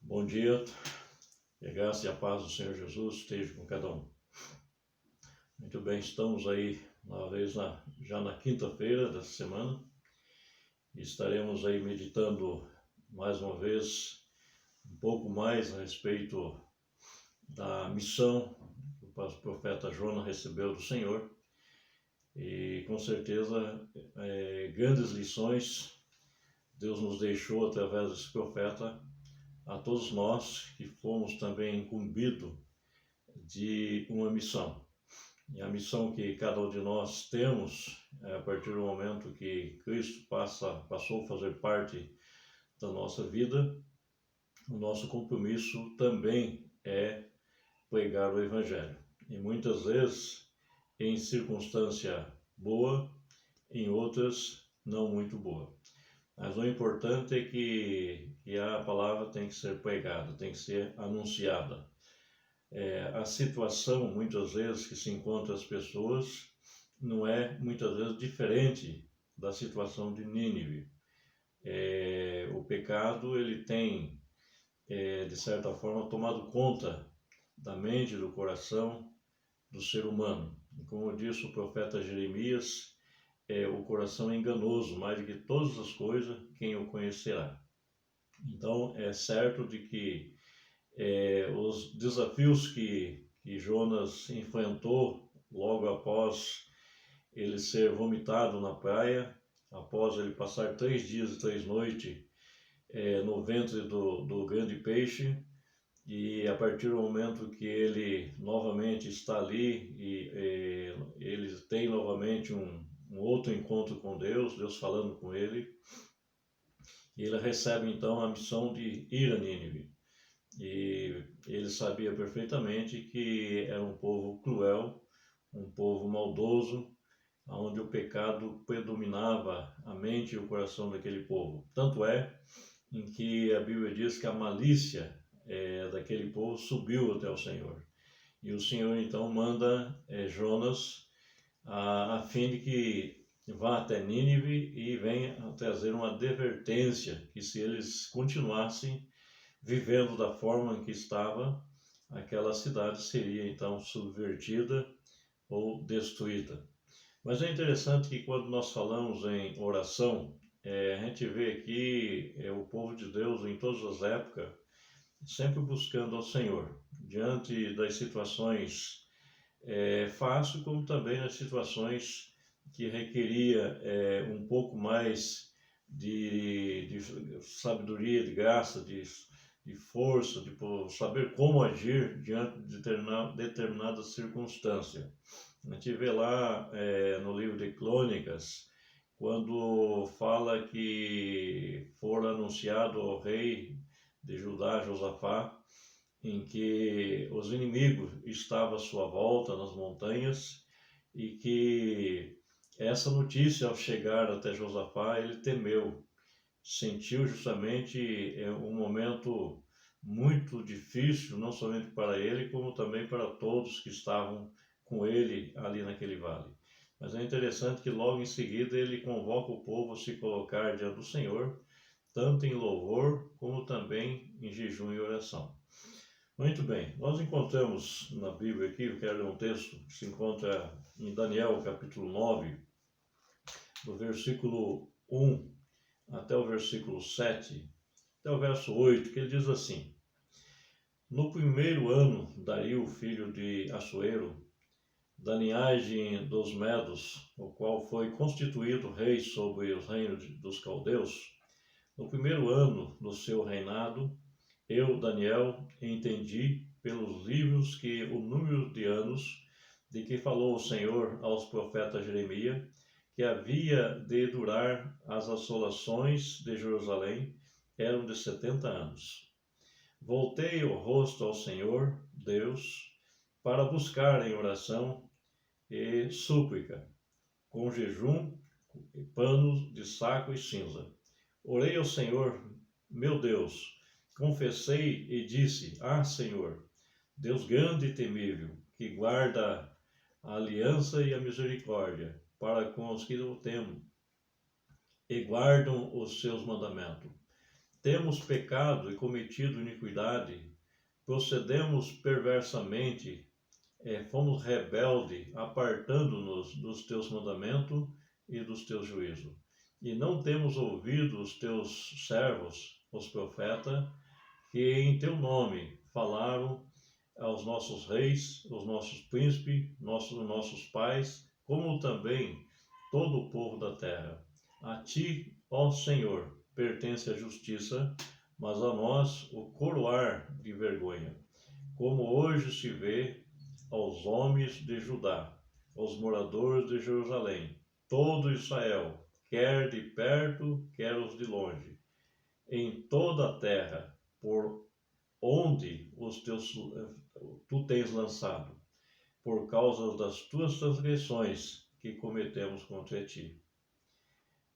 Bom dia, que a graça e a paz do Senhor Jesus esteja com cada um. Muito bem, estamos aí já na quinta-feira dessa semana e estaremos aí meditando mais uma vez um pouco mais a respeito da missão que o profeta Jonas recebeu do Senhor e com certeza grandes lições Deus nos deixou através desse profeta a todos nós que fomos também incumbidos de uma missão. E a missão que cada um de nós temos, a partir do momento que Cristo passou a fazer parte da nossa vida, o nosso compromisso também é pregar o Evangelho. E muitas vezes em circunstância boa, em outras não muito boa. Mas o importante é que a palavra tem que ser pregada, tem que ser anunciada. A situação, muitas vezes, que se encontra as pessoas, não é, muitas vezes, diferente da situação de Nínive. O pecado, ele tem, de certa forma, tomado conta da mente, do coração do ser humano. E como disse o profeta Jeremias, o coração é enganoso, mais do que todas as coisas, quem o conhecerá. Então, é certo de que os desafios que Jonas enfrentou logo após ele ser vomitado na praia, após ele passar 3 dias e 3 noites no ventre do grande peixe, e a partir do momento que ele novamente está ali e ele tem novamente um outro encontro com Deus falando com ele, e ele recebe então a missão de ir a Nínive. E ele sabia perfeitamente que era um povo cruel, um povo maldoso, onde o pecado predominava a mente e o coração daquele povo. Tanto é em que a Bíblia diz que a malícia daquele povo subiu até o Senhor. E o Senhor então manda Jonas a fim de que vá até Nínive e venha trazer uma advertência que se eles continuassem vivendo da forma em que estava, aquela cidade seria então subvertida ou destruída. Mas é interessante que quando nós falamos em oração, a gente vê aqui o povo de Deus em todas as épocas sempre buscando ao Senhor, diante das situações fáceis, como também nas situações que requeria um pouco mais de sabedoria, de graça, de força, de saber como agir diante de determinada circunstância. A gente vê lá no livro de Crônicas, quando fala que for anunciado ao rei de Judá, Josafá, em que os inimigos estavam à sua volta nas montanhas e que essa notícia, ao chegar até Josafá, ele temeu, sentiu justamente um momento muito difícil, não somente para ele, como também para todos que estavam com ele ali naquele vale. Mas é interessante que logo em seguida ele convoca o povo a se colocar diante do Senhor, tanto em louvor como também em jejum e oração. Muito bem, nós encontramos na Bíblia aqui, eu quero ler um texto que se encontra em Daniel, capítulo 9, do versículo 1 até o versículo 7, até o verso 8, que ele diz assim: No primeiro ano, Dario, filho de Assuero, da linhagem dos Medos, o qual foi constituído rei sobre os reinos dos caldeus, no primeiro ano do seu reinado, eu, Daniel, entendi pelos livros que o número de anos de que falou o Senhor aos profetas Jeremias, que havia de durar as assolações de Jerusalém, eram de 70 anos. Voltei o rosto ao Senhor, Deus, para buscar em oração e súplica, com jejum e panos de saco e cinza. Orei ao Senhor, meu Deus, confessei e disse: Senhor, Deus grande e temível, que guarda a aliança e a misericórdia para com os que o temem e guardam os seus mandamentos. temos pecado e cometido iniquidade, procedemos perversamente, fomos rebeldes, apartando-nos dos teus mandamentos e dos teus juízos. E não temos ouvido os teus servos, os profetas, que em teu nome falaram aos nossos reis, aos nossos príncipes, nossos pais, como também todo o povo da terra. A ti, ó Senhor, pertence a justiça, mas a nós o coroar de vergonha, como hoje se vê aos homens de Judá, aos moradores de Jerusalém, todo Israel, quer de perto, quer os de longe, em toda a terra, por onde tu tens lançado, por causa das tuas transgressões que cometemos contra ti.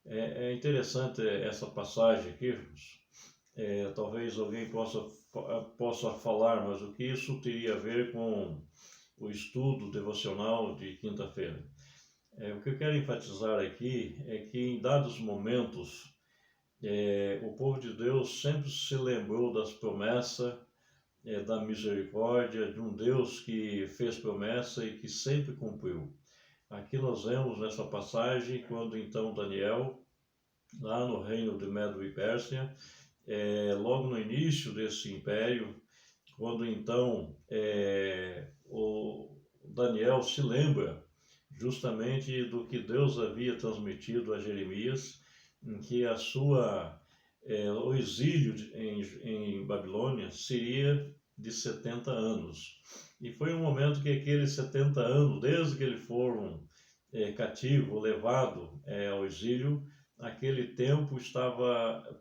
É interessante essa passagem aqui, irmãos. Talvez alguém possa falar, mas o que isso teria a ver com o estudo devocional de quinta-feira? O que eu quero enfatizar aqui é que em dados momentos o povo de Deus sempre se lembrou das promessas, da misericórdia de um Deus que fez promessa e que sempre cumpriu. Aqui nós vemos nessa passagem quando então Daniel, lá no reino de Medo e Pérsia, logo no início desse império, quando então o Daniel se lembra justamente do que Deus havia transmitido a Jeremias, em que o exílio em Babilônia seria de 70 anos. E foi um momento que aqueles 70 anos, desde que eles foram cativo, levado ao exílio, aquele tempo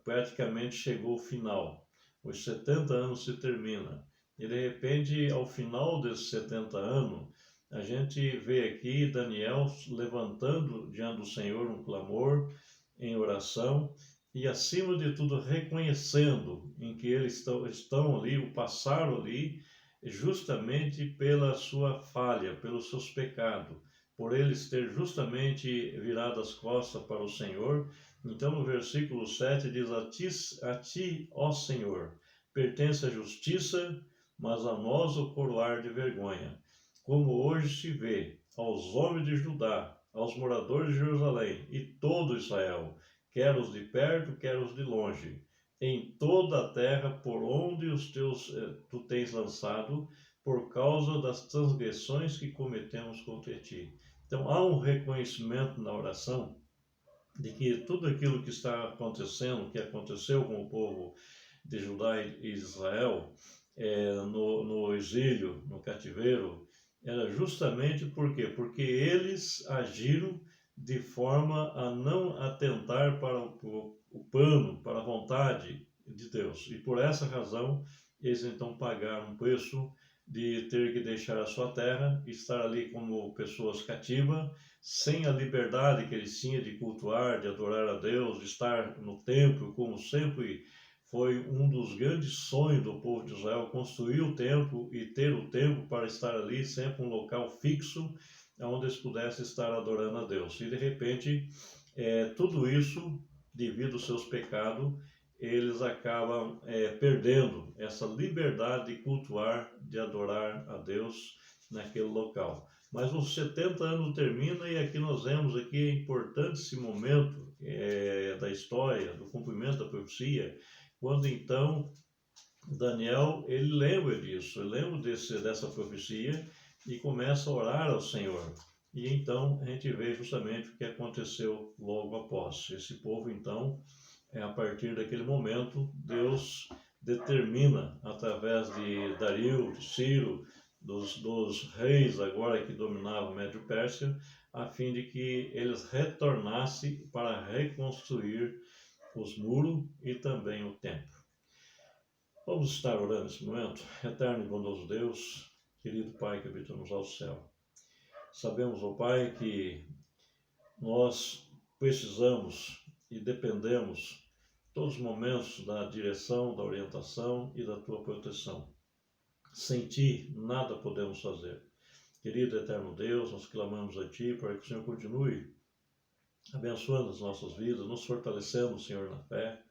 praticamente chegou ao final. Os 70 anos se terminam. E de repente, ao final desses 70 anos, a gente vê aqui Daniel levantando diante do Senhor um clamor em oração e, acima de tudo, reconhecendo em que eles estão ali, o passaram ali, justamente pela sua falha, pelos seus pecados, por eles ter justamente virado as costas para o Senhor. Então, no versículo 7 diz: a ti, ó Senhor, pertence a justiça, mas a nós o coroar de vergonha, como hoje se vê aos homens de Judá, aos moradores de Jerusalém e todo Israel, quer os de perto, quer os de longe, em toda a terra por onde tu tens lançado, por causa das transgressões que cometemos contra ti. Então há um reconhecimento na oração de que tudo aquilo que está acontecendo, que aconteceu com o povo de Judá e Israel, no exílio, no cativeiro, era justamente por quê? Porque eles agiram de forma a não atentar para o plano, para a vontade de Deus. E por essa razão, eles então pagaram um preço de ter que deixar a sua terra, estar ali como pessoas cativas, sem a liberdade que eles tinham de cultuar, de adorar a Deus, de estar no templo, como sempre foi um dos grandes sonhos do povo de Israel, construir o templo e ter o templo para estar ali, sempre um local fixo, onde eles pudessem estar adorando a Deus. E de repente, tudo isso, devido aos seus pecados, eles acabam perdendo essa liberdade de cultuar, de adorar a Deus naquele local. Mas os 70 anos termina e aqui nós vemos aqui importante esse momento da história, do cumprimento da profecia, quando então Daniel ele lembra disso, ele lembra dessa profecia e começa a orar ao Senhor. E então a gente vê justamente o que aconteceu logo após. Esse povo então, a partir daquele momento, Deus determina através de Dario, de Ciro, dos reis agora que dominavam Médio Pérsia, a fim de que eles retornassem para reconstruir os muros e também o templo. Vamos estar orando nesse momento. Eterno e bondoso Deus, querido Pai que habita nos altos céus. Sabemos, ó Pai, que nós precisamos e dependemos todos os momentos da direção, da orientação e da Tua proteção. Sem Ti, nada podemos fazer. Querido eterno Deus, nós clamamos a Ti para que o Senhor continue abençoando as nossas vidas, nos fortalecendo, Senhor, na fé,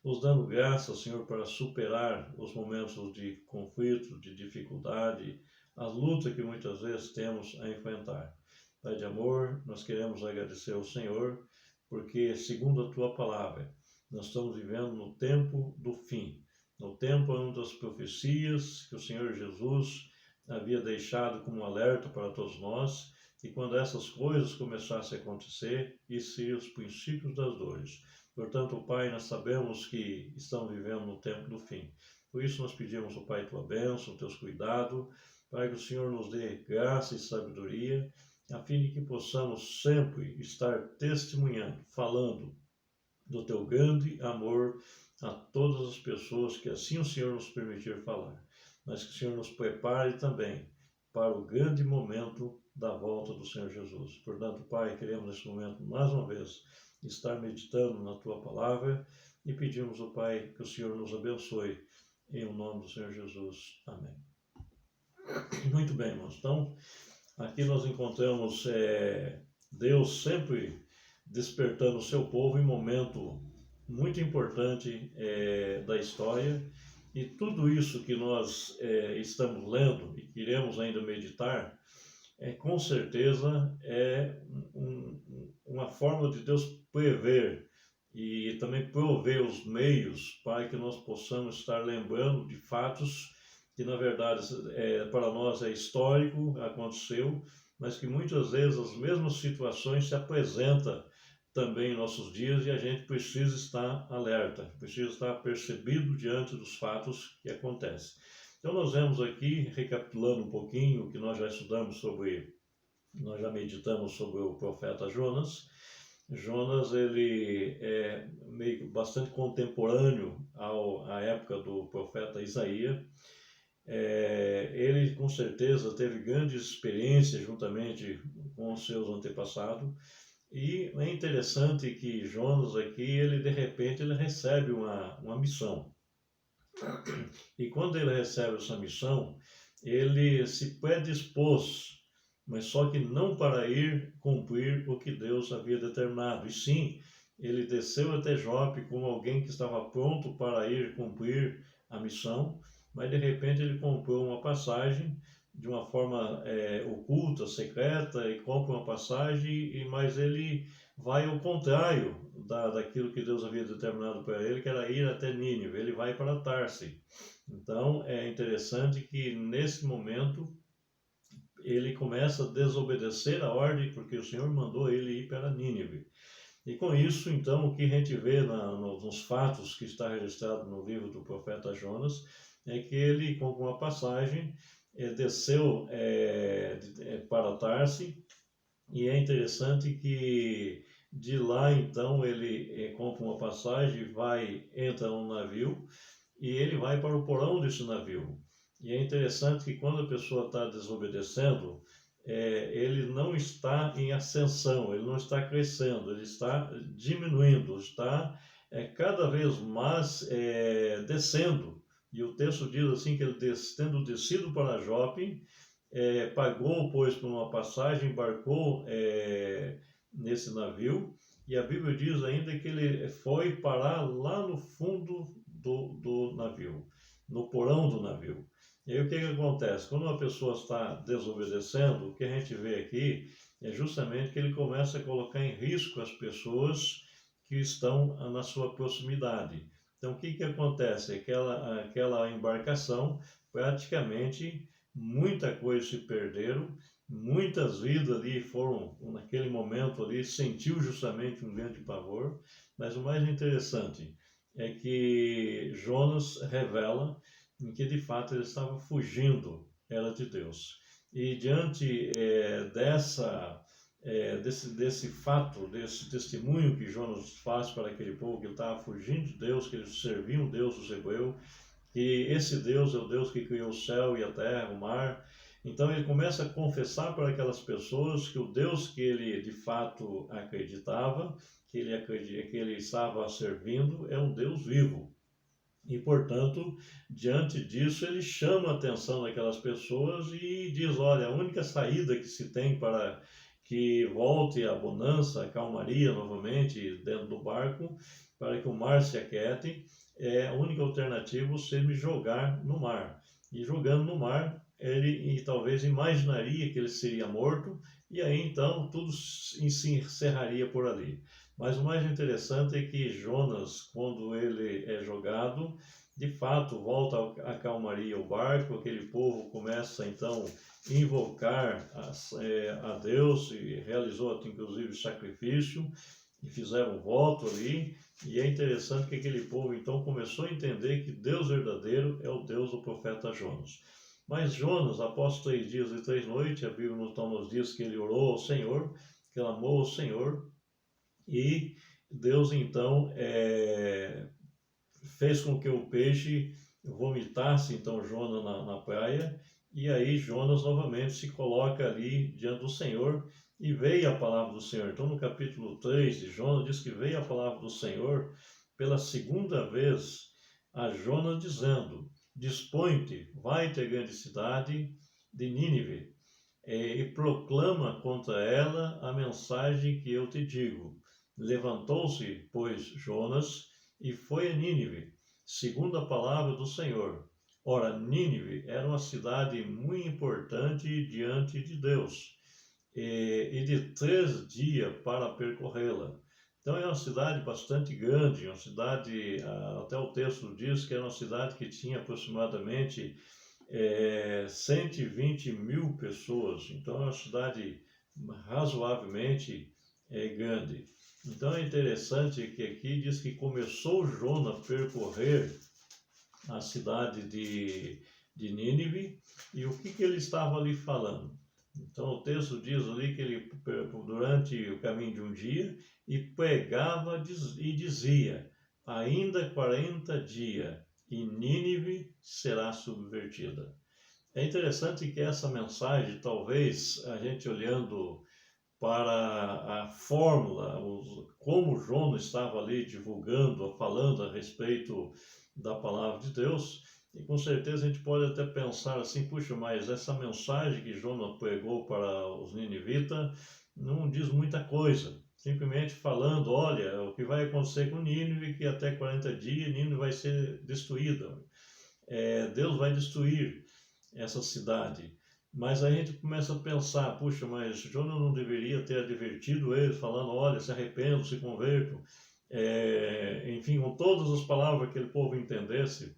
nos dando graça, Senhor, para superar os momentos de conflito, de dificuldade, as lutas que muitas vezes temos a enfrentar. Pai de amor, nós queremos agradecer ao Senhor, porque, segundo a Tua palavra, nós estamos vivendo no tempo do fim, no tempo onde as profecias que o Senhor Jesus havia deixado como alerta para todos nós, e quando essas coisas começassem a acontecer, isso seriam os princípios das dores. Portanto, Pai, nós sabemos que estamos vivendo no tempo do fim. Por isso nós pedimos, ó Pai, Tua bênção, Teus cuidados, para que o Senhor nos dê graça e sabedoria, a fim de que possamos sempre estar testemunhando, falando do Teu grande amor a todas as pessoas que assim o Senhor nos permitir falar. Mas que o Senhor nos prepare também para o grande momento da volta do Senhor Jesus. Portanto, Pai, queremos nesse momento, mais uma vez, estar meditando na Tua palavra e pedimos ao Pai que o Senhor nos abençoe. Em o nome do Senhor Jesus. Amém. Muito bem, irmãos. Então, aqui nós encontramos Deus sempre despertando o seu povo em momento muito importante da história. E tudo isso que nós estamos lendo e queremos ainda meditar, com certeza uma forma de Deus prever e também prover os meios para que nós possamos estar lembrando de fatos que, na verdade, para nós é histórico, aconteceu, mas que muitas vezes as mesmas situações se apresentam também em nossos dias e a gente precisa estar alerta, precisa estar percebido diante dos fatos que acontecem. Então nós vemos aqui, recapitulando um pouquinho o que nós já estudamos nós já meditamos sobre o profeta Jonas. Jonas, ele é meio bastante contemporâneo à época do profeta Isaías. Ele com certeza teve grandes experiências juntamente com os seus antepassados. E é interessante que Jonas aqui, ele de repente ele recebe uma missão. E quando ele recebe essa missão, ele se predispôs, mas só que não para ir cumprir o que Deus havia determinado. E sim, ele desceu até Jope como alguém que estava pronto para ir cumprir a missão, mas de repente ele comprou uma passagem de uma forma oculta, secreta, e compra uma passagem, mas ele vai ao contrário daquilo que Deus havia determinado para ele, que era ir até Nínive. Ele vai para Tarse. Então é interessante que nesse momento ele começa a desobedecer a ordem, porque o Senhor mandou ele ir para Nínive. E com isso, então, o que a gente vê nos fatos que está registrado no livro do profeta Jonas, é que ele, com uma passagem, desceu para Tarse, e é interessante que de lá, então, ele compra uma passagem, entra num navio, e ele vai para o porão desse navio. E é interessante que quando a pessoa está desobedecendo, ele não está em ascensão, ele não está crescendo, ele está diminuindo, está cada vez mais descendo. E o texto diz assim que ele, tendo descido para Jope, pagou, pois, por uma passagem, embarcou nesse navio, e a Bíblia diz ainda que ele foi parar lá no fundo do navio, no porão do navio. E aí o que acontece? Quando uma pessoa está desobedecendo, o que a gente vê aqui é justamente que ele começa a colocar em risco as pessoas que estão na sua proximidade. Então o que acontece? Aquela embarcação, praticamente muita coisa se perderam, muitas vidas ali foram, naquele momento ali, sentiu justamente um grande pavor, mas o mais interessante é que Jonas revela em que de fato ele estava fugindo, era de Deus. E diante desse fato, desse testemunho que Jonas faz para aquele povo, que ele estava fugindo de Deus, que eles serviam o Deus dos hebreus, que esse Deus é o Deus que criou o céu e a terra, o mar. Então ele começa a confessar para aquelas pessoas que o Deus que ele de fato acreditava, que ele estava servindo, é um Deus vivo. E, portanto, diante disso, ele chama a atenção daquelas pessoas e diz, olha, a única saída que se tem para que volte a bonança, a calmaria novamente dentro do barco, para que o mar se aquiete, a única alternativa é você me jogar no mar. E jogando no mar, ele talvez imaginaria que ele seria morto, e aí então tudo se encerraria por ali. Mas o mais interessante é que Jonas, quando ele é jogado, de fato volta a calmaria o barco, aquele povo começa então a invocar a Deus, e realizou inclusive sacrifício, e fizeram um voto ali, e é interessante que aquele povo então começou a entender que Deus verdadeiro é o Deus do profeta Jonas. Mas Jonas, após 3 dias e 3 noites, a Bíblia então nos diz que ele orou ao Senhor, clamou ao Senhor, e Deus então fez com que o peixe vomitasse então Jonas na praia, e aí Jonas novamente se coloca ali diante do Senhor, e veio a palavra do Senhor. Então no capítulo 3 de Jonas diz que veio a palavra do Senhor pela segunda vez a Jonas dizendo: dispõe-te, vai-te à grande cidade de Nínive, e proclama contra ela a mensagem que eu te digo. Levantou-se, pois, Jonas e foi a Nínive, segundo a palavra do Senhor. Ora, Nínive era uma cidade muito importante diante de Deus, e de 3 dias para percorrê-la. Então é uma cidade bastante grande, uma cidade, até o texto diz que era uma cidade que tinha aproximadamente 120 mil pessoas. Então é uma cidade razoavelmente grande. Então é interessante que aqui diz que começou Jonas a percorrer a cidade de Nínive, e o que ele estava ali falando? Então o texto diz ali que ele, durante o caminho de um dia, e pregava e dizia: ainda 40 dias e Nínive será subvertida. É interessante que essa mensagem, talvez a gente olhando para a fórmula, como Jonas estava ali divulgando, falando a respeito da palavra de Deus, e com certeza a gente pode até pensar assim: puxa, mas essa mensagem que Jonas pregou para os ninivitas não diz muita coisa, simplesmente falando: olha, o que vai acontecer com Nínive, que até 40 dias Nínive vai ser destruída, Deus vai destruir essa cidade. Mas a gente começa a pensar: puxa, mas Jonas não deveria ter advertido eles, falando: olha, se arrependam, se convertam, enfim, com todas as palavras que aquele povo entendesse.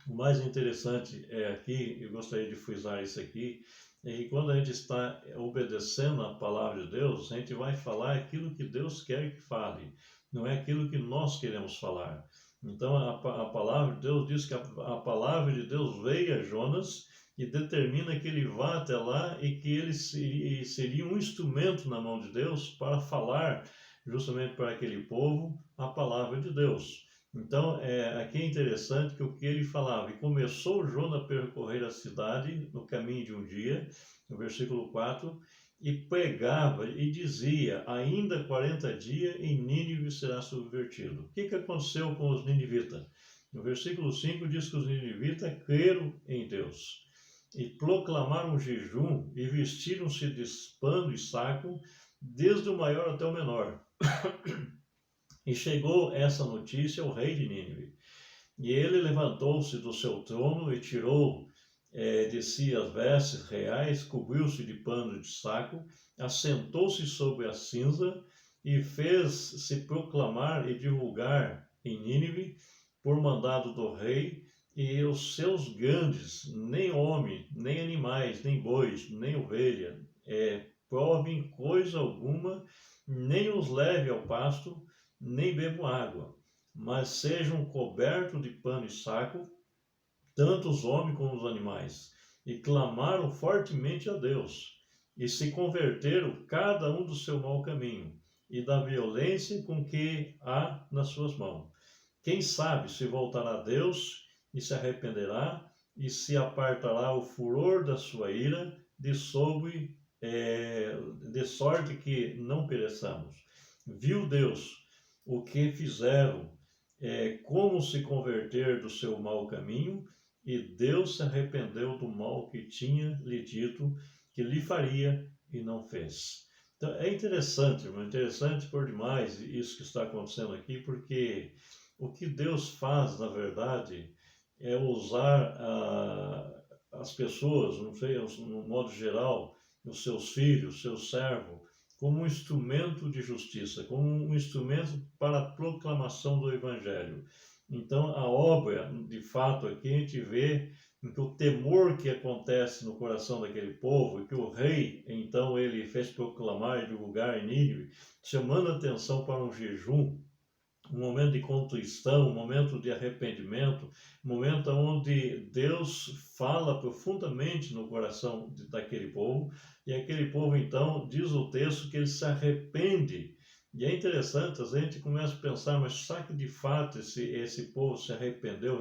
O mais interessante é aqui, eu gostaria de frisar isso aqui, é que quando a gente está obedecendo a palavra de Deus, a gente vai falar aquilo que Deus quer que fale, não é aquilo que nós queremos falar. Então a palavra de Deus diz que a palavra de Deus veio a Jonas e determina que ele vá até lá, e que ele seria um instrumento na mão de Deus para falar justamente para aquele povo a palavra de Deus. Então, aqui é interessante que o que ele falava: e começou Jonas a percorrer a cidade no caminho de um dia, no versículo 4, e pregava e dizia: ainda 40 dias e Nínive será subvertido. O que aconteceu com os ninivitas? No versículo 5 diz que os ninivitas creram em Deus e proclamaram jejum e vestiram-se de pano e saco, desde o maior até o menor. E chegou essa notícia ao rei de Nínive. E ele levantou-se do seu trono e tirou de si as vestes reais, cobriu-se de pano de saco, assentou-se sobre a cinza e fez-se proclamar e divulgar em Nínive, por mandado do rei, e os seus grandes, nem homem, nem animais, nem bois, nem ovelha, provem coisa alguma, nem os leve ao pasto, nem bebam água, mas sejam cobertos de pano e saco, tanto os homens como os animais. E clamaram fortemente a Deus, e se converteram cada um do seu mau caminho, e da violência com que há nas suas mãos. Quem sabe se voltará a Deus e se arrependerá, e se apartará o furor da sua ira de sorte que não pereçamos. Viu Deus o que fizeram, como se converter do seu mau caminho, e Deus se arrependeu do mal que tinha lhe dito que lhe faria, e não fez. Então, é interessante, irmão, interessante por demais isso que está acontecendo aqui, porque o que Deus faz, na verdade, é usar as pessoas, não sei, no modo geral, os seus filhos, seu servo, como um instrumento de justiça, como um instrumento para a proclamação do Evangelho. Então, a obra, de fato, aqui a gente vê que o temor que acontece no coração daquele povo, e que o rei, então, ele fez proclamar e divulgar em Nínive, chamando a atenção para um jejum, um momento de contrição, um momento de arrependimento, um momento onde Deus fala profundamente no coração daquele povo, e aquele povo, então, diz o texto que ele se arrepende. E é interessante, a gente começa a pensar, mas será que de fato esse povo se arrependeu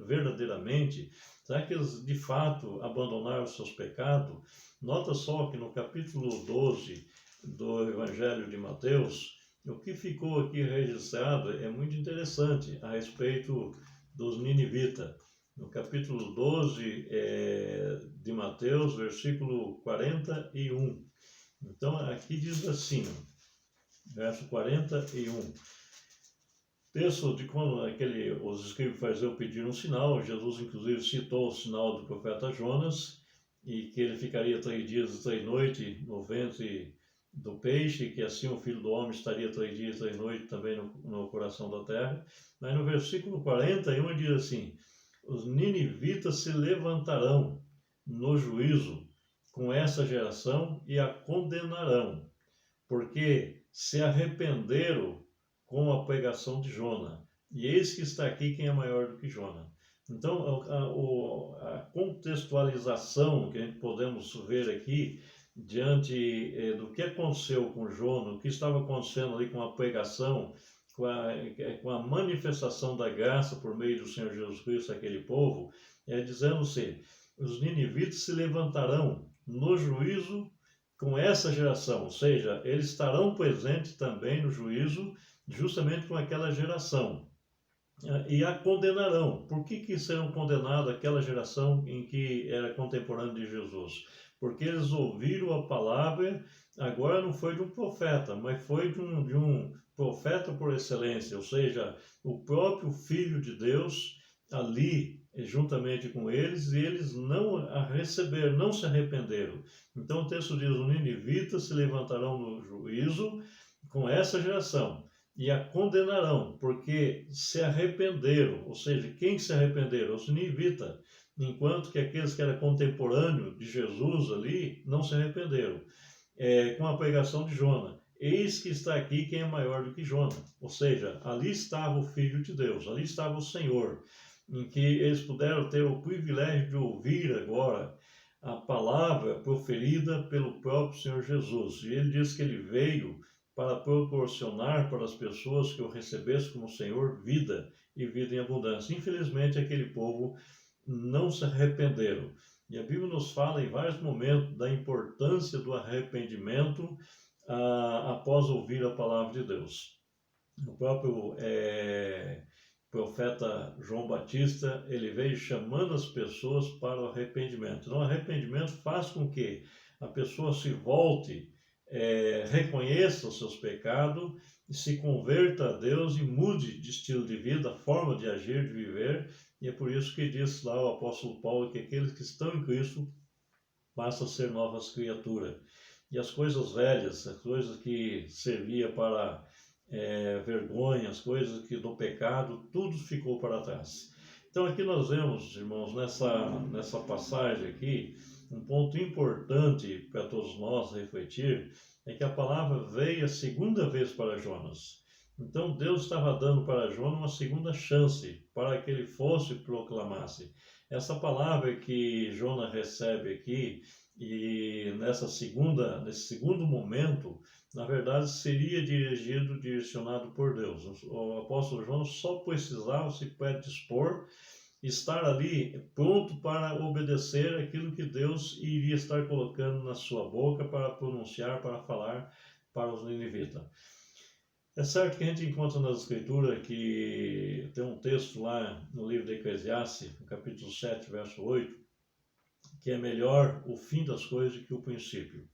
verdadeiramente? Será que eles de fato abandonaram os seus pecados? Nota só que no capítulo 12 do Evangelho de Mateus, o que ficou aqui registrado é muito interessante a respeito dos ninivitas. No capítulo 12 de Mateus, versículo 41. Então, aqui diz assim, verso 41. Texto de quando os escribas fariseus pediram um sinal, Jesus inclusive citou o sinal do profeta Jonas, e que ele ficaria 3 dias e 3 noites no ventre do peixe, e que assim o Filho do Homem estaria 3 dias e 3 noites também no coração da terra. Mas no versículo 41 diz assim, os ninivitas se levantarão no juízo com essa geração e a condenarão, porque se arrependeram com a pregação de Jona. E eis que está aqui quem é maior do que Jona. Então, a contextualização que a gente podemos ver aqui, diante do que aconteceu com Jona, o que estava acontecendo ali com a pregação, com a manifestação da graça por meio do Senhor Jesus Cristo àquele povo, é dizendo-se, os ninivitas se levantarão no juízo com essa geração, ou seja, eles estarão presentes também no juízo justamente com aquela geração, e a condenarão. Por que serão condenados aquela geração em que era contemporânea de Jesus? Porque eles ouviram a palavra, agora não foi de um profeta, mas foi de um profeta por excelência, ou seja, o próprio Filho de Deus ali juntamente com eles, e eles não a receberam, não se arrependeram. Então o texto diz, os ninivitas se levantarão no juízo com essa geração e a condenarão, porque se arrependeram, ou seja, quem se arrependeram? Os ninivitas, enquanto que aqueles que eram contemporâneos de Jesus ali não se arrependeram. Com a pregação de Jona, eis que está aqui quem é maior do que Jona, ou seja, ali estava o Filho de Deus, ali estava o Senhor, em que eles puderam ter o privilégio de ouvir agora a palavra proferida pelo próprio Senhor Jesus. E ele diz que ele veio para proporcionar para as pessoas que o recebessem como Senhor vida e vida em abundância. Infelizmente, aquele povo não se arrependeram. E a Bíblia nos fala em vários momentos da importância do arrependimento após ouvir a palavra de Deus. O próprio profeta João Batista, ele veio chamando as pessoas para o arrependimento. Então, o arrependimento faz com que a pessoa se volte, reconheça os seus pecados, se converta a Deus e mude de estilo de vida, forma de agir, de viver. E é por isso que diz lá o apóstolo Paulo que aqueles que estão em Cristo passam a ser novas criaturas. E as coisas velhas, as coisas que serviam para vergonha, as coisas do pecado, tudo ficou para trás. Então aqui nós vemos, irmãos, nessa passagem aqui, um ponto importante para todos nós refletir, é que a palavra veio a segunda vez para Jonas. Então Deus estava dando para Jonas uma segunda chance para que ele fosse e proclamasse. Essa palavra que Jonas recebe aqui, e nesse segundo momento, na verdade, seria direcionado por Deus. O apóstolo João só precisava se predispor, estar ali pronto para obedecer aquilo que Deus iria estar colocando na sua boca para pronunciar, para falar para os ninivitas. É certo que a gente encontra nas Escrituras que tem um texto lá no livro de Eclesiastes, no capítulo 7, verso 8, que é melhor o fim das coisas que o princípio.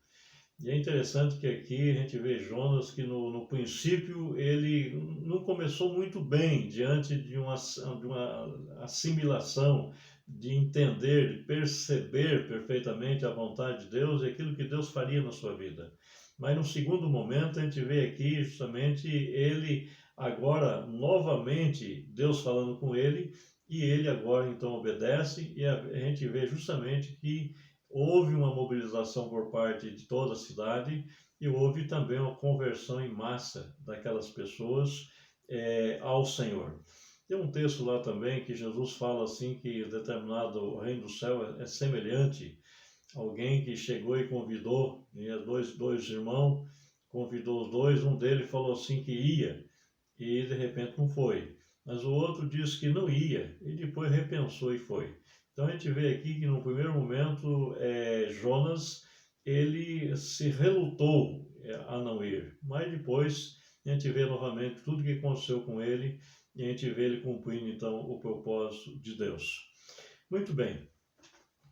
E é interessante que aqui a gente vê Jonas que no princípio ele não começou muito bem diante de uma assimilação, de entender, de perceber perfeitamente a vontade de Deus e aquilo que Deus faria na sua vida. Mas no segundo momento a gente vê aqui justamente ele agora novamente Deus falando com ele e ele agora então obedece e a gente vê justamente que houve uma mobilização por parte de toda a cidade e houve também uma conversão em massa daquelas pessoas ao Senhor. Tem um texto lá também que Jesus fala assim que determinado reino do céu é semelhante a alguém que chegou e convidou, né, dois irmãos, convidou os dois, um deles falou assim que ia e de repente não foi. Mas o outro disse que não ia e depois repensou e foi. Então a gente vê aqui que no primeiro momento Jonas ele se relutou a não ir, mas depois a gente vê novamente tudo que aconteceu com ele e a gente vê ele cumprindo então o propósito de Deus. Muito bem,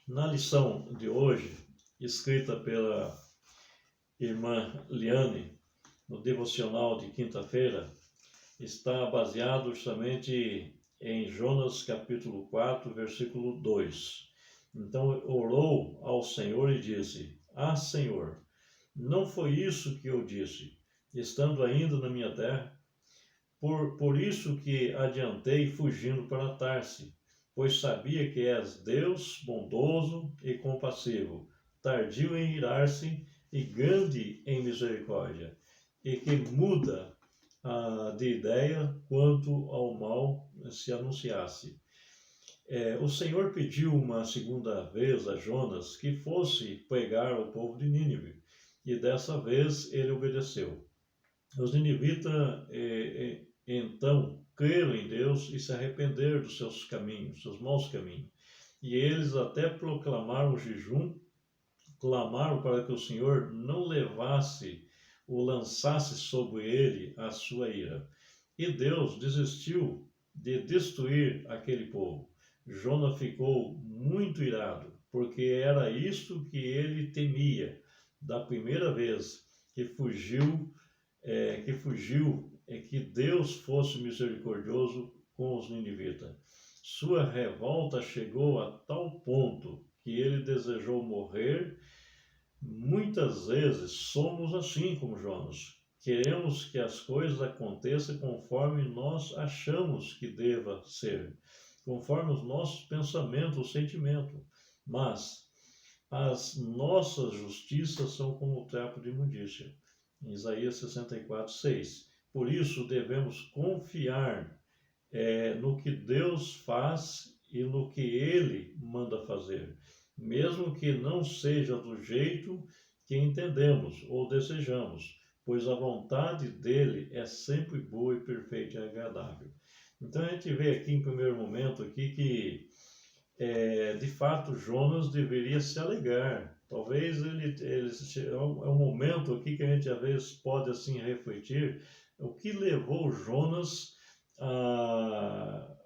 na lição de hoje, escrita pela irmã Liane, no devocional de quinta-feira, está baseado justamente em Jonas capítulo 4, versículo 2. Então orou ao Senhor e disse: Ah, Senhor, não foi isso que eu disse, estando ainda na minha terra? Por isso que adiantei fugindo para Tarse, pois sabia que és Deus bondoso e compassivo, tardio em irar-se e grande em misericórdia, e que muda de ideia quanto ao mal se anunciasse. O Senhor pediu uma segunda vez a Jonas que fosse pregar ao povo de Nínive, e dessa vez ele obedeceu. Os ninivitas então creram em Deus e se arrependeram dos seus caminhos, seus maus caminhos. E eles até proclamaram jejum, clamaram para que o Senhor não levasse ou lançasse sobre ele a sua ira. E Deus desistiu de destruir aquele povo. Jonas ficou muito irado, porque era isto que ele temia da primeira vez que fugiu que Deus fosse misericordioso com os ninivitas. Sua revolta chegou a tal ponto que ele desejou morrer. Muitas vezes somos assim como Jonas. Queremos que as coisas aconteçam conforme nós achamos que deva ser, conforme os nossos pensamentos, o sentimento. Mas as nossas justiças são como o trapo de imundícia. Em Isaías 64, 6. Por isso devemos confiar no que Deus faz e no que Ele manda fazer, mesmo que não seja do jeito que entendemos ou desejamos, pois a vontade dele é sempre boa e perfeita e agradável. Então a gente vê aqui em primeiro momento aqui que de fato Jonas deveria se alegrar. Talvez é um momento aqui que a gente às vezes pode assim refletir o que levou Jonas a,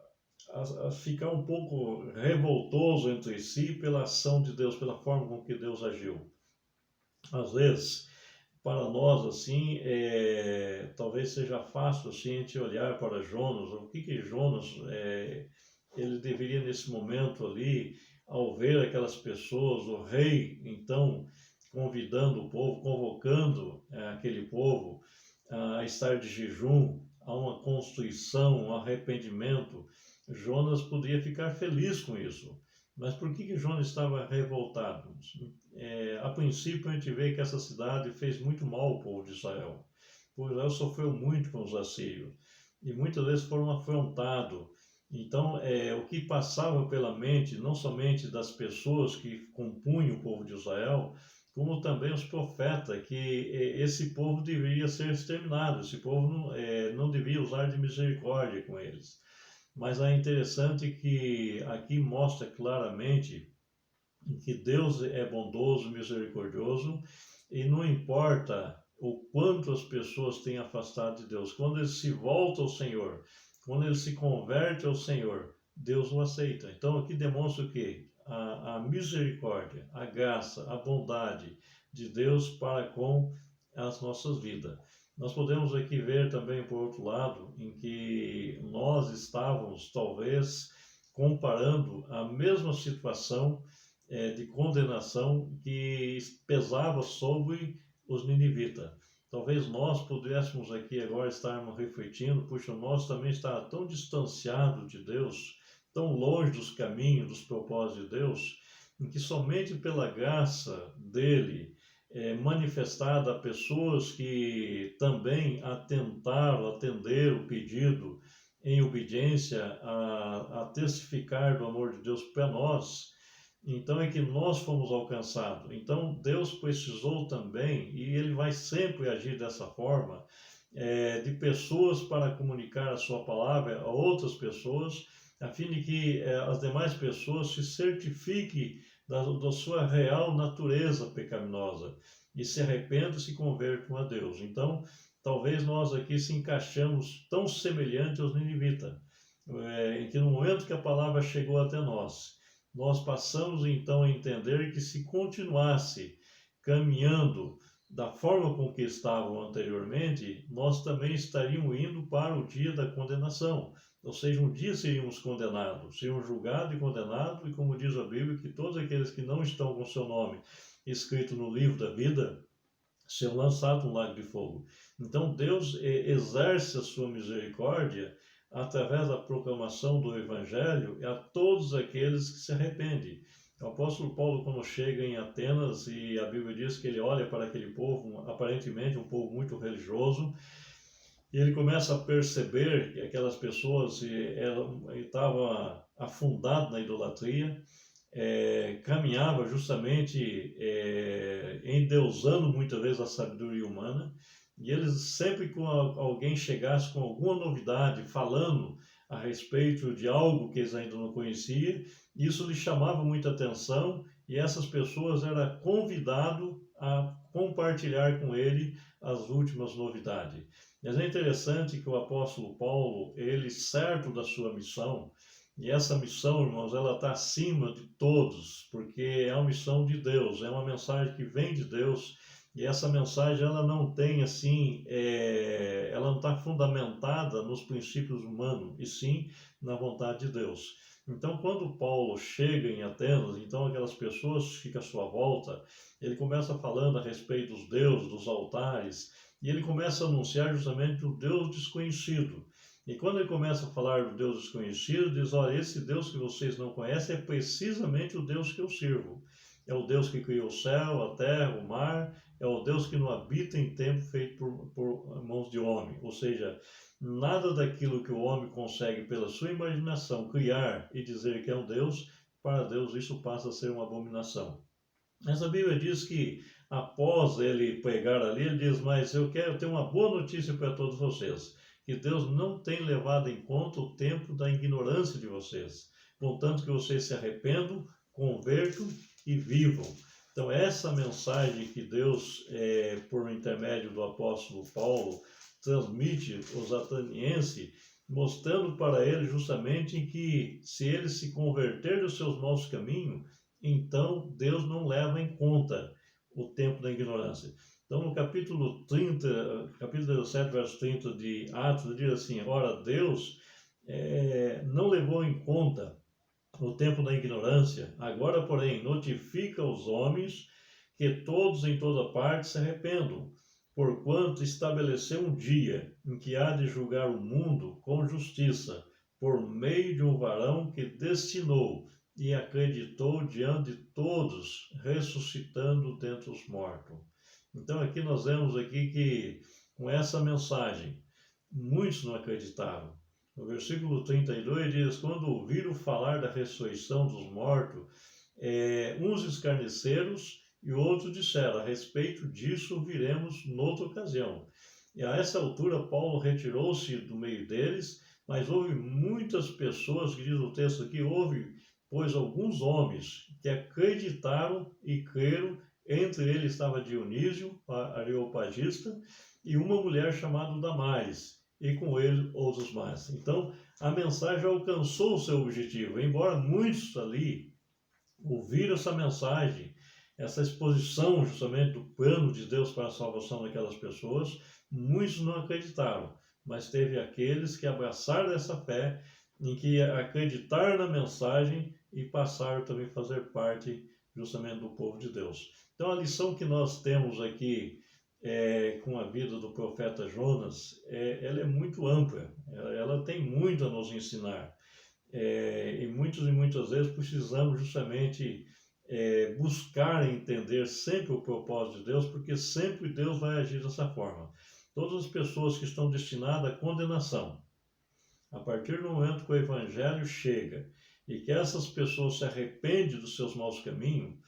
a ficar um pouco revoltoso entre si pela ação de Deus, pela forma com que Deus agiu. Às vezes, para nós assim, talvez seja fácil assim, a gente olhar para Jonas, o que Jonas ele deveria nesse momento ali, ao ver aquelas pessoas, o rei então convidando o povo, convocando aquele povo a estar de jejum, a uma constrição, um arrependimento, Jonas poderia ficar feliz com isso. Mas por que Jonas estava revoltado? A princípio a gente vê que essa cidade fez muito mal ao povo de Israel. O povo de Israel sofreu muito com os assírios e muitas vezes foram afrontados. Então, o que passava pela mente, não somente das pessoas que compunham o povo de Israel, como também os profetas, que esse povo deveria ser exterminado, esse povo não devia usar de misericórdia com eles. Mas é interessante que aqui mostra claramente que Deus é bondoso, misericordioso, e não importa o quanto as pessoas têm afastado de Deus, quando eles se voltam ao Senhor, quando ele se converte ao Senhor, Deus o aceita. Então aqui demonstra o quê? A misericórdia, a graça, a bondade de Deus para com as nossas vidas. Nós podemos aqui ver também, por outro lado, em que nós estávamos, talvez, comparando a mesma situação de condenação que pesava sobre os ninivitas. Talvez nós pudéssemos aqui agora estarmos refletindo, puxa, nós também estávamos tão distanciados de Deus, tão longe dos caminhos, dos propósitos de Deus, em que somente pela graça dele, manifestada a pessoas que também atenderam o pedido em obediência a testificar do amor de Deus para nós, então é que nós fomos alcançados. Então Deus precisou também, e Ele vai sempre agir dessa forma, de pessoas para comunicar a sua palavra a outras pessoas, a fim de que as demais pessoas se certifiquem da sua real natureza pecaminosa e se arrependam e se convertam a Deus. Então, talvez nós aqui se encaixamos tão semelhante aos ninivitas, em que no momento que a palavra chegou até nós passamos então a entender que se continuasse caminhando da forma com que estavam anteriormente, nós também estaríamos indo para o dia da condenação. Ou seja, um dia seríamos condenados, seríamos julgados e condenados, e como diz a Bíblia, que todos aqueles que não estão com seu nome escrito no livro da vida serão lançados no lago de fogo. Então Deus exerce a sua misericórdia através da proclamação do Evangelho a todos aqueles que se arrependem. O apóstolo Paulo, quando chega em Atenas, e a Bíblia diz que ele olha para aquele povo, aparentemente um povo muito religioso, e ele começa a perceber que aquelas pessoas estavam afundadas na idolatria, caminhava justamente endeusando muitas vezes a sabedoria humana, e eles sempre que alguém chegasse com alguma novidade, falando a respeito de algo que eles ainda não conheciam, isso lhes chamava muita atenção, e essas pessoas eram convidadas a compartilhar com ele as últimas novidades. Mas é interessante que o apóstolo Paulo, ele certo da sua missão, e essa missão, irmãos, ela está acima de todos, porque é uma missão de Deus, é uma mensagem que vem de Deus, e essa mensagem ela não tem assim, ela não está fundamentada nos princípios humanos, e sim na vontade de Deus. Então, quando Paulo chega em Atenas, então aquelas pessoas ficam à sua volta, ele começa falando a respeito dos deuses, dos altares, e ele começa a anunciar justamente o Deus desconhecido. E quando ele começa a falar do Deus desconhecido, diz, olha, esse Deus que vocês não conhecem é precisamente o Deus que eu sirvo. É o Deus que criou o céu, a terra, o mar, é o Deus que não habita em templo feito por mãos de homem. Ou seja, nada daquilo que o homem consegue pela sua imaginação criar e dizer que é um Deus, para Deus isso passa a ser uma abominação. Mas a Bíblia diz que após ele pregar ali, ele diz, mas eu quero ter uma boa notícia para todos vocês, que Deus não tem levado em conta o tempo da ignorância de vocês, contanto que vocês se arrependam, convertam e vivam. Então essa mensagem que Deus, por intermédio do apóstolo Paulo, transmite aos atenienses, mostrando para eles justamente que se eles se converterem dos seus maus caminhos, então Deus não leva em conta o tempo da ignorância. Então no capítulo 30, capítulo 17, verso 30 de Atos, diz assim, ora Deus não levou em conta o tempo da ignorância, agora porém notifica aos homens que todos em toda parte se arrependam, porquanto estabeleceu um dia em que há de julgar o mundo com justiça, por meio de um varão que destinou e acreditou diante de todos, ressuscitando dentre os mortos. Então aqui nós vemos aqui que com essa mensagem, muitos não acreditaram. No versículo 32 diz, quando ouviram falar da ressurreição dos mortos, uns escarneceram e outros disseram, a respeito disso viremos noutra ocasião. E a essa altura Paulo retirou-se do meio deles, mas houve muitas pessoas, que diz o texto aqui, houve, pois, alguns homens que acreditaram e creram, entre eles estava Dionísio, areopagista, e uma mulher chamada Damares, e com ele outros mais. Então, a mensagem alcançou o seu objetivo, embora muitos ali ouviram essa mensagem, essa exposição justamente do plano de Deus para a salvação daquelas pessoas, muitos não acreditaram, mas teve aqueles que abraçaram essa fé, em que acreditaram na mensagem e passaram também a fazer parte justamente do povo de Deus. Então a lição que nós temos aqui com a vida do profeta Jonas, ela é muito ampla, ela tem muito a nos ensinar. E muitas vezes precisamos justamente buscar entender sempre o propósito de Deus, porque sempre Deus vai agir dessa forma. Todas as pessoas que estão destinadas à condenação, a partir do momento que o Evangelho chega e que essas pessoas se arrependem dos seus maus caminhos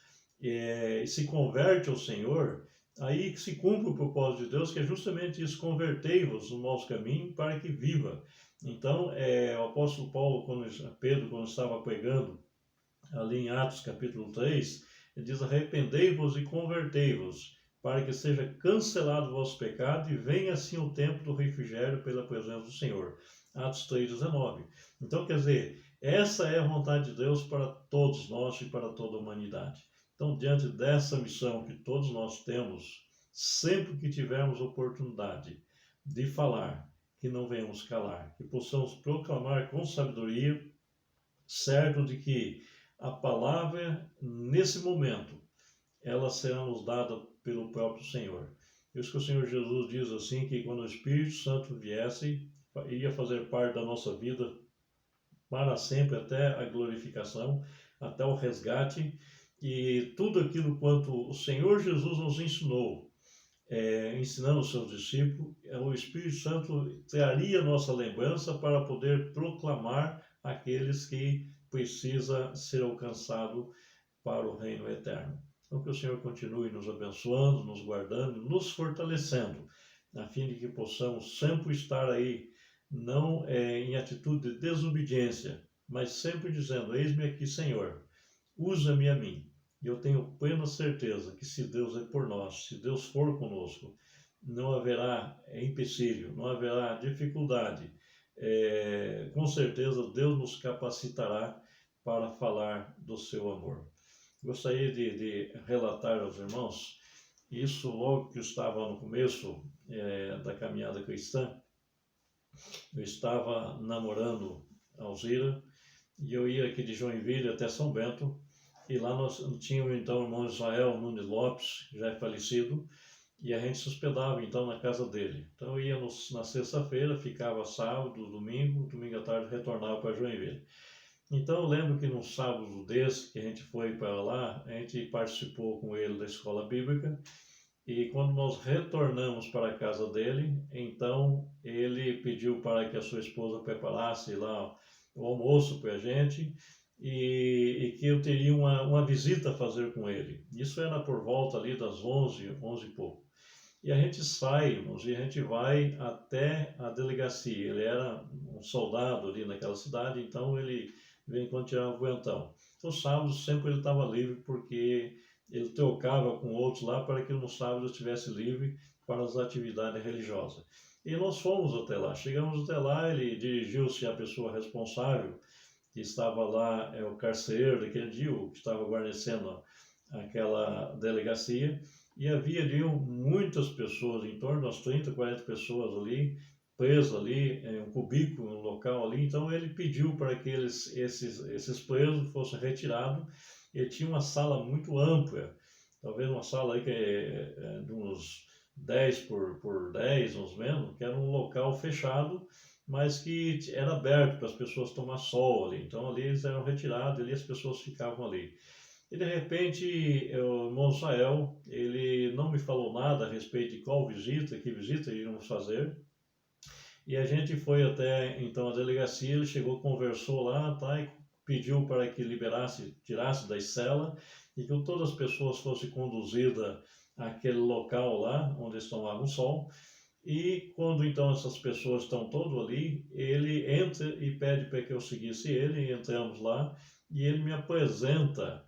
e se convertem ao Senhor, aí que se cumpre o propósito de Deus, que é justamente isso: convertei-vos dos maus caminhos para que viva. Então, o apóstolo Paulo, Pedro, quando estava pregando ali em Atos capítulo 3, ele diz: arrependei-vos e convertei-vos, para que seja cancelado o vosso pecado e venha assim o tempo do refrigério pela presença do Senhor. Atos 3,19. Então, quer dizer, essa é a vontade de Deus para todos nós e para toda a humanidade. Então, diante dessa missão que todos nós temos, sempre que tivermos oportunidade de falar, que não venhamos calar, que possamos proclamar com sabedoria, certo de que a palavra, nesse momento, ela será nos dada pelo próprio Senhor. Por isso que o Senhor Jesus diz assim, que quando o Espírito Santo viesse, ia fazer parte da nossa vida para sempre, até a glorificação, até o resgate, e tudo aquilo quanto o Senhor Jesus nos ensinou, ensinando os seus discípulos, o Espírito Santo traria nossa lembrança para poder proclamar aqueles que precisa ser alcançado para o reino eterno. Então, que o Senhor continue nos abençoando, nos guardando, nos fortalecendo, a fim de que possamos sempre estar aí, não em atitude de desobediência, mas sempre dizendo: eis-me aqui, Senhor, usa-me a mim. E eu tenho plena certeza que se Deus é por nós, se Deus for conosco, não haverá empecilho, não haverá dificuldade. Com certeza Deus nos capacitará para falar do seu amor. Gostaria de relatar aos irmãos, isso logo que eu estava no começo da caminhada cristã. Eu estava namorando a Alzira e eu ia aqui de Joinville até São Bento, e lá nós tínhamos então o irmão Israel Nunes Lopes, já é falecido, e a gente se hospedava então na casa dele. Então eu ia na sexta-feira, ficava sábado, domingo à tarde retornava para Joinville. Então eu lembro que num sábado desse que a gente foi para lá, a gente participou com ele da escola bíblica, e quando nós retornamos para a casa dele, então ele pediu para que a sua esposa preparasse lá o almoço para a gente, e que eu teria uma visita a fazer com ele. Isso era por volta ali das 11 e pouco. E a gente sai, irmãos, e a gente vai até a delegacia. Ele era um soldado ali naquela cidade, então ele veio enquanto tirava o aguentão. Então, sábado sempre ele estava livre, porque ele trocava com outros lá para que no sábado eu estivesse livre para as atividades religiosas. E nós fomos até lá. Chegamos até lá, ele dirigiu-se à pessoa responsável, que estava lá, o carcereiro daquele dia, que estava guarnecendo aquela delegacia, e havia ali muitas pessoas, em torno das 30, 40 pessoas ali, presas ali, em um cubículo, um local ali. Então ele pediu para que esses presos fossem retirados. Ele tinha uma sala muito ampla, talvez uma sala aí de uns 10 por 10, uns menos, que era um local fechado, mas que era aberto para as pessoas tomar sol ali. Então ali eles eram retirados, ali as pessoas ficavam ali. E de repente o irmão Israel, ele não me falou nada a respeito de qual visita, que visita iríamos fazer. E a gente foi até então a delegacia, ele chegou, conversou lá, tá, e pediu para que tirasse das celas, e que todas as pessoas fossem conduzidas àquele local lá, onde eles tomavam sol. E quando então essas pessoas estão todas ali, ele entra e pede para que eu seguisse ele, e entramos lá, e ele me apresenta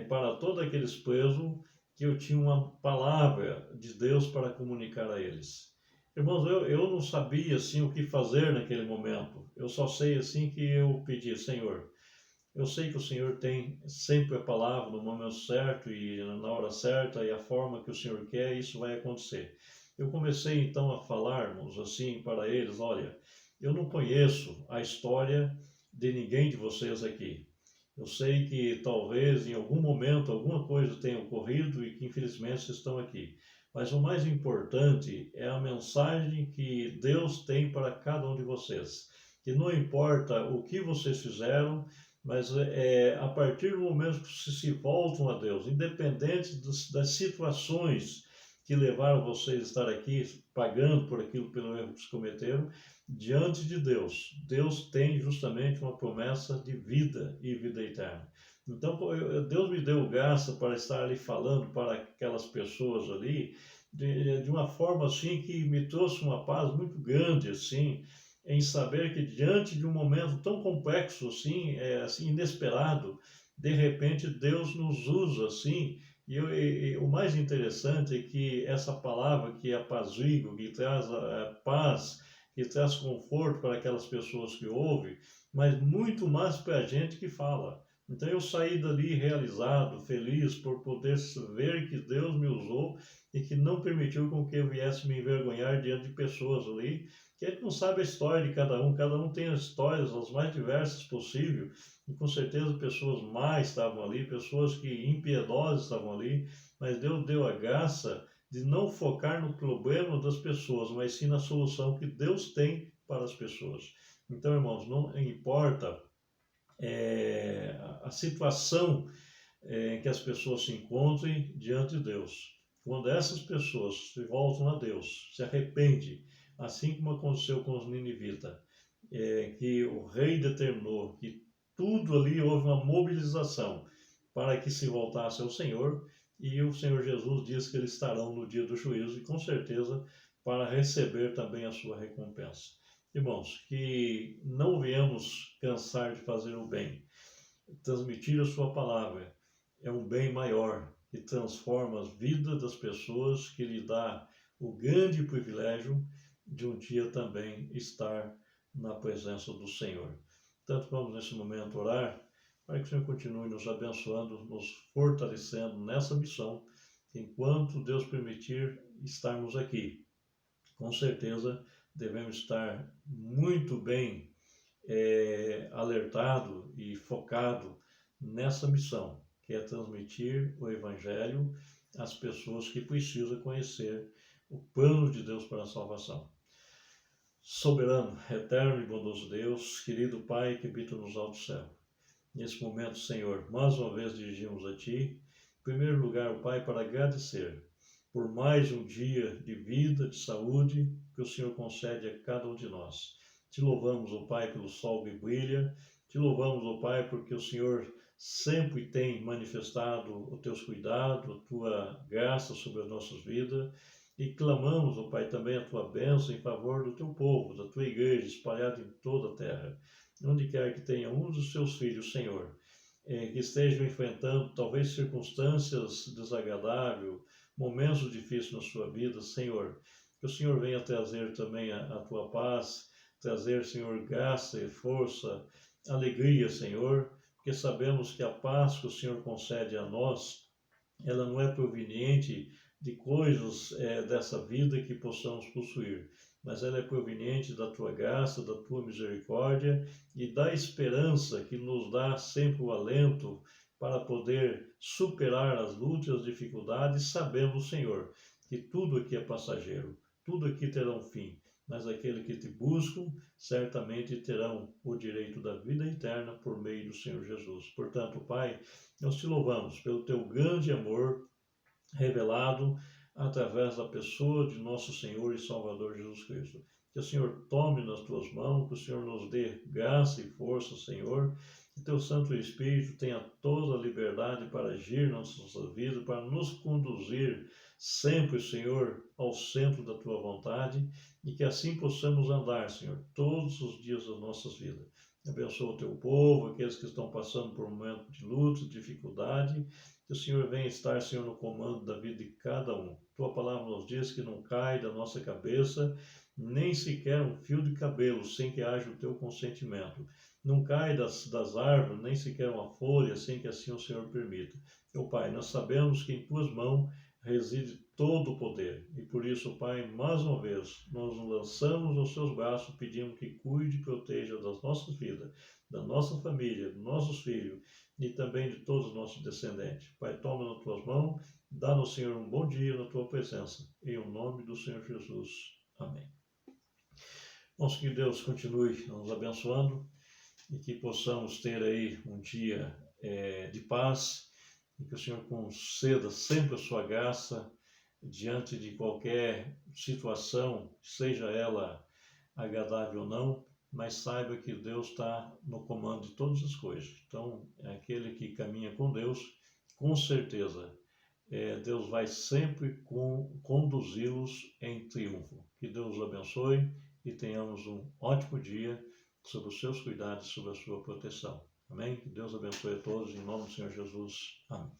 para todos aqueles presos que eu tinha uma palavra de Deus para comunicar a eles. Irmãos, eu não sabia assim o que fazer naquele momento. Eu só sei assim que eu pedi: Senhor, Eu sei que o Senhor tem sempre a palavra no momento certo e na hora certa e a forma que o Senhor quer, isso vai acontecer. Eu comecei então a falarmos assim para eles: olha, eu não conheço a história de ninguém de vocês aqui. Eu sei que talvez em algum momento alguma coisa tenha ocorrido e que infelizmente vocês estão aqui. Mas o mais importante é a mensagem que Deus tem para cada um de vocês. Que não importa o que vocês fizeram, mas a partir do momento que vocês se voltam a Deus, independente das situações que levaram vocês a estar aqui, pagando por aquilo pelo erro que vocês cometeram, diante de Deus, Deus tem justamente uma promessa de vida e vida eterna. Então, Deus me deu graça para estar ali falando para aquelas pessoas ali, de uma forma assim que me trouxe uma paz muito grande, assim, em saber que diante de um momento tão complexo assim, assim inesperado, de repente Deus nos usa assim. E o mais interessante é que essa palavra que apazigua, que traz a paz, que traz conforto para aquelas pessoas que ouvem, mas muito mais para a gente que fala. Então eu saí dali realizado, feliz por poder ver que Deus me usou e que não permitiu com que eu viesse me envergonhar diante de pessoas ali, que a gente não sabe a história de cada um tem as histórias as mais diversas possíveis, e com certeza pessoas mais estavam ali, pessoas que impiedosas estavam ali, mas Deus deu a graça de não focar no problema das pessoas, mas sim na solução que Deus tem para as pessoas. Então, irmãos, não importa a situação em que as pessoas se encontrem diante de Deus. Quando essas pessoas se voltam a Deus, se arrependem, assim como aconteceu com os ninivitas, que o rei determinou que tudo ali houve uma mobilização para que se voltasse ao Senhor, e o Senhor Jesus diz que eles estarão no dia do juízo e com certeza para receber também a sua recompensa. Irmãos, que não venhamos cansar de fazer o bem. Transmitir a sua palavra é um bem maior que transforma as vidas das pessoas, que lhe dá o grande privilégio de um dia também estar na presença do Senhor. Portanto, vamos nesse momento orar para que o Senhor continue nos abençoando, nos fortalecendo nessa missão, enquanto Deus permitir estarmos aqui. Com certeza devemos estar muito bem alertado e focado nessa missão, que é transmitir o Evangelho às pessoas que precisam conhecer o plano de Deus para a salvação. Soberano, eterno e bondoso Deus, querido Pai que habita nos altos céus, nesse momento, Senhor, mais uma vez dirigimos a Ti, em primeiro lugar, Pai, para agradecer por mais um dia de vida, de saúde que o Senhor concede a cada um de nós. Te louvamos, ó Pai, pelo sol que brilha. Te louvamos, ó Pai, porque o Senhor sempre tem manifestado os teus cuidados, a tua graça sobre as nossas vidas. E clamamos, ó Pai, também a tua bênção em favor do teu povo, da tua igreja espalhada em toda a terra. Onde quer que tenha um dos seus filhos, Senhor, que estejam enfrentando talvez circunstâncias desagradáveis, momentos difíceis na sua vida, Senhor, que o Senhor venha trazer também a tua paz, trazer, Senhor, graça e força, alegria, Senhor, porque sabemos que a paz que o Senhor concede a nós, ela não é proveniente de coisas dessa vida que possamos possuir, mas ela é proveniente da tua graça, da tua misericórdia e da esperança que nos dá sempre o alento para poder superar as lutas e as dificuldades. Sabemos, Senhor, que tudo aqui é passageiro, tudo aqui terá um fim, mas aqueles que te buscam certamente terão o direito da vida eterna por meio do Senhor Jesus. Portanto, Pai, nós te louvamos pelo teu grande amor revelado através da pessoa de nosso Senhor e Salvador Jesus Cristo. Que o Senhor tome nas tuas mãos, que o Senhor nos dê graça e força, Senhor, que teu Santo Espírito tenha toda a liberdade para agir na nossa vida, para nos conduzir sempre, Senhor, ao centro da tua vontade, e que assim possamos andar, Senhor, todos os dias das nossas vidas. Abençoa o teu povo, aqueles que estão passando por um momento de luta, de dificuldade. Que o Senhor venha estar, Senhor, no comando da vida de cada um. Tua palavra nos diz que não cai da nossa cabeça nem sequer um fio de cabelo sem que haja o teu consentimento. não cai das árvores, nem sequer uma folha, sem que assim o Senhor permita. Meu Pai, nós sabemos que em Tuas mãos reside todo o poder. E por isso, Pai, mais uma vez, nós nos lançamos aos Seus braços, pedimos que cuide e proteja das nossas vidas, da nossa família, dos nossos filhos e também de todos os nossos descendentes. Pai, toma nas Tuas mãos, dá-nos, Senhor, um bom dia na Tua presença. Em o nome do Senhor Jesus. Amém. Vamos que Deus continue nos abençoando e que possamos ter aí um dia de paz e que o Senhor conceda sempre a sua graça diante de qualquer situação, seja ela agradável ou não, mas saiba que Deus está no comando de todas as coisas. Então, aquele que caminha com Deus, com certeza, Deus vai sempre conduzi-los em triunfo. Que Deus os abençoe e tenhamos um ótimo dia sob os seus cuidados, sob a sua proteção. Amém? Que Deus abençoe a todos, em nome do Senhor Jesus. Amém.